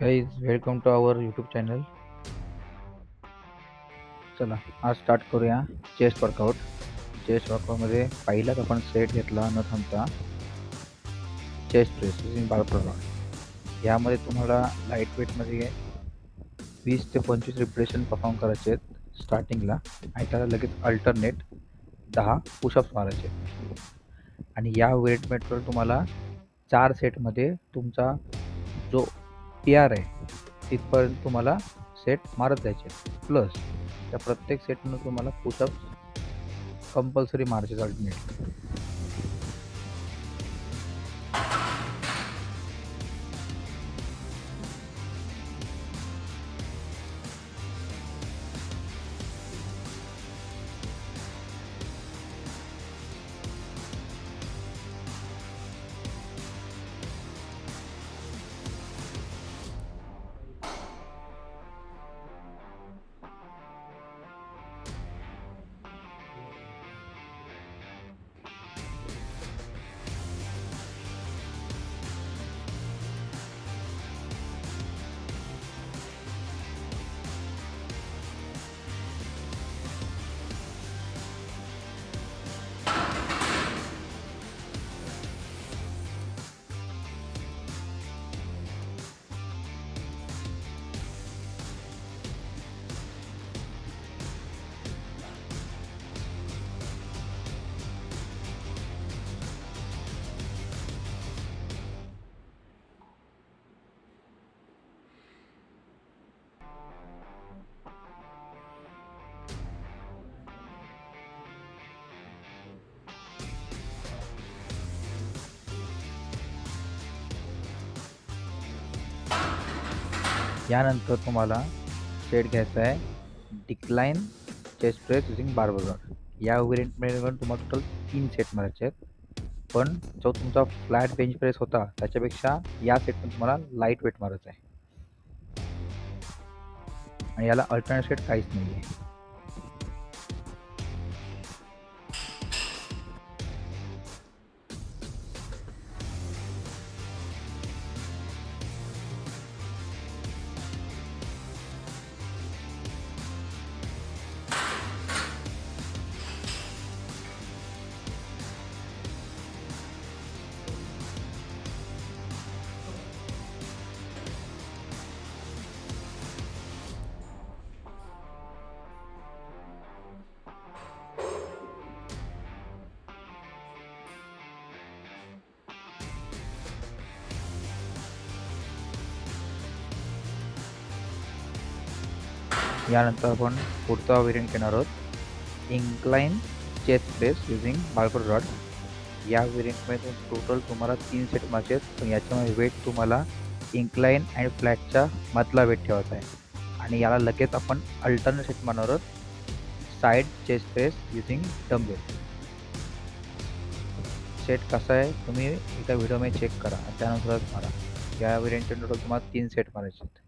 Guys welcome to our YouTube channel. चला आज start करूया चेस्ट वर्कआउट. चेस्ट वर्कआउटमध्ये पहिलाच आपण सेट घेतला न थांबता चेस्ट प्रेस युजिंग बार प्रॉड. यामध्ये तुम्हाला लाईट वेटमध्ये 20 ते 25 रिपिटेशन परफॉर्म करायचे आहेत स्टार्टिंगला, आणि त्याला लगेच अल्टरनेट 10 पुशअप्स मारायचे. आणि या वेटमेटवर तुम्हाला 4 सेटमध्ये तुमचा जो PR आहे तिथपर्यंत तुम्हाला सेट मारत जायचे. प्लस त्या प्रत्येक सेटनं तुम्हाला पुशअप्स कंपल्सरी मारायचे अल्टरनेटली. यानंतर तुम्हाला सेट घ्यायचा आहे decline chest press using barbell rod. या व्हेरियंटमध्ये पण तुम्हाला टोटल 3 सेट मारायचे आहेत. पण जो तुमचा फ्लॅट बेंच प्रेस होता त्याच्यापेक्षा या सेटमध्ये तुम्हाला लाईट वेट मारायचं आहे, आणि याला अल्टरनेट सेट काहीच नाही आहे. यानंतर आपण पुढचा व्हेरियंट घेणार आहोत incline chest press using barbell rod. या व्हेरियंटमध्ये टोटल तुम्हाला 3 सेट मारायचे आहेत, पण याच्यामध्ये वेट तुम्हाला इन्क्लाइन आणि फ्लॅटच्या मधला वेट ठेवायचा आहे. आणि याला लगेच आपण अल्टरनेट सेट मारणार आहोत side chest press using dumbbell. Set कसा आहे तुम्ही एका व्हिडिओमध्ये चेक करा, त्यानुसारच मारा. या व्हेरियंटचे टोटल तुम्हाला 3 सेट मारायचे आहेत.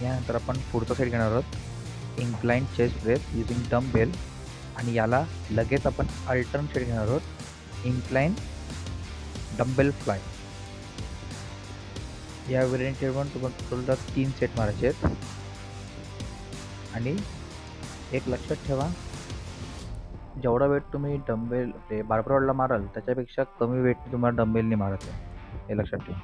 यानंतर आपण पुढचा सेट घेणार आहोत incline chest press using dumbbell आणि याला लगेच आपण अल्टरनेट सेट घेणार आहोत इन्क्लाइन डम्बेल फ्लाय. या व्हेरियंटचे पण तुम्हाला 3 सेट मारायचे आहेत. आणि एक लक्षात ठेवा, जेवढा वेट तुम्ही डम्बेल बार्बर रॉडला माराल त्याच्यापेक्षा कमी वेट तुम्हाला डम्बेलने मारायचं आहे, हे लक्षात ठेवा.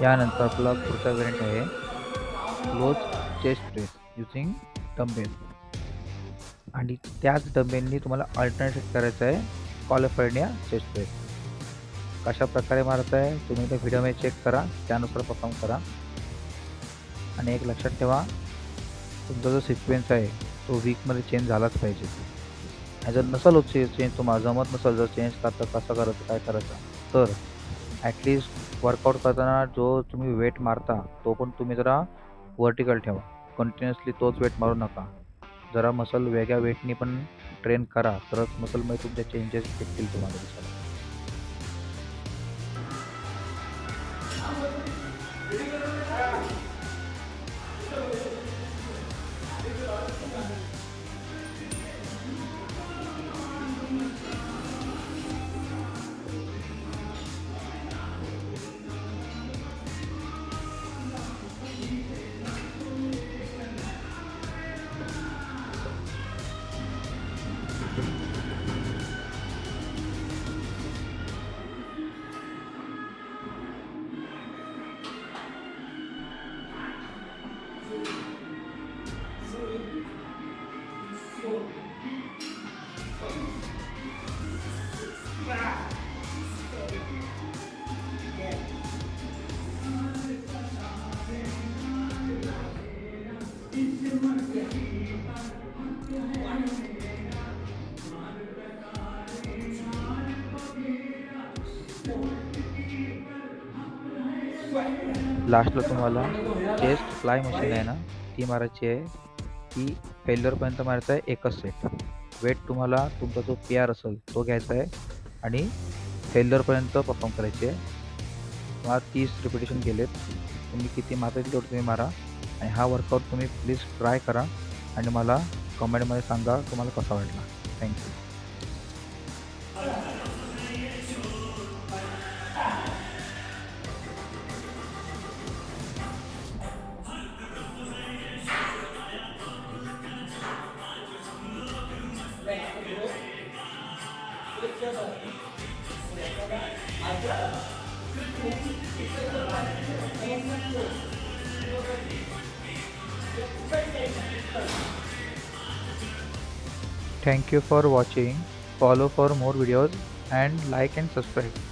यानंतर आपला पुढचा व्हेरियंट आहे close chest press using dumbbell आणि त्याच डम्बेलनी तुम्हाला अल्टरनेट करायचं आहे कॅलिफोर्निया चेस्ट प्रेस. कशा प्रकारे मारत आहे तुम्ही त्या व्हिडिओमध्ये चेक करा, त्यानुसार परफॉर्म करा. आणि एक लक्षात ठेवा, तुमचा जो सिक्वेन्स आहे तो वीकमध्ये चेंज झालाच पाहिजे. आणि जर नसेल होत चेंज, तुम्हाला जमत नसेल, जर चेंज करता कसं करायचं काय करायचं, तर ॲटलिस्ट वर्कआउट करताना जो तुम्ही वेट मारता तो पण तुम्ही जरा वर्टिकल ठेवा. कंटिन्युअसली तोच वेट मारू नका. जरा मसल वेगळ्या वेटनी पण ट्रेन करा, तरच मसलमध्ये तुमचे चेंजेस भेटतील तुम्हाला दिसायला. लास्टला तुम्हाला चेस्ट फ्लाय मशीन आहे ना, ती मारायची आहे. ती फेल्युअरपर्यंत मारायचं आहे एकच सेट. वेट तुम्हाला तुमचा जो PR असेल तो घ्यायचा आहे आणि फेल्युअरपर्यंत परफॉर्म करायची आहे. तुम्हाला 30 रिपिटेशन केलेत. तुम्ही किती मारता येईल तेवढं तुम्ही मारा आणि हा वर्कआउट तुम्ही प्लीज ट्राय करा आणि मला कमेंटमध्ये सांगा तुम्हाला कसा वाटला. Thank you. Thank you for watching. Follow for more videos and like and subscribe.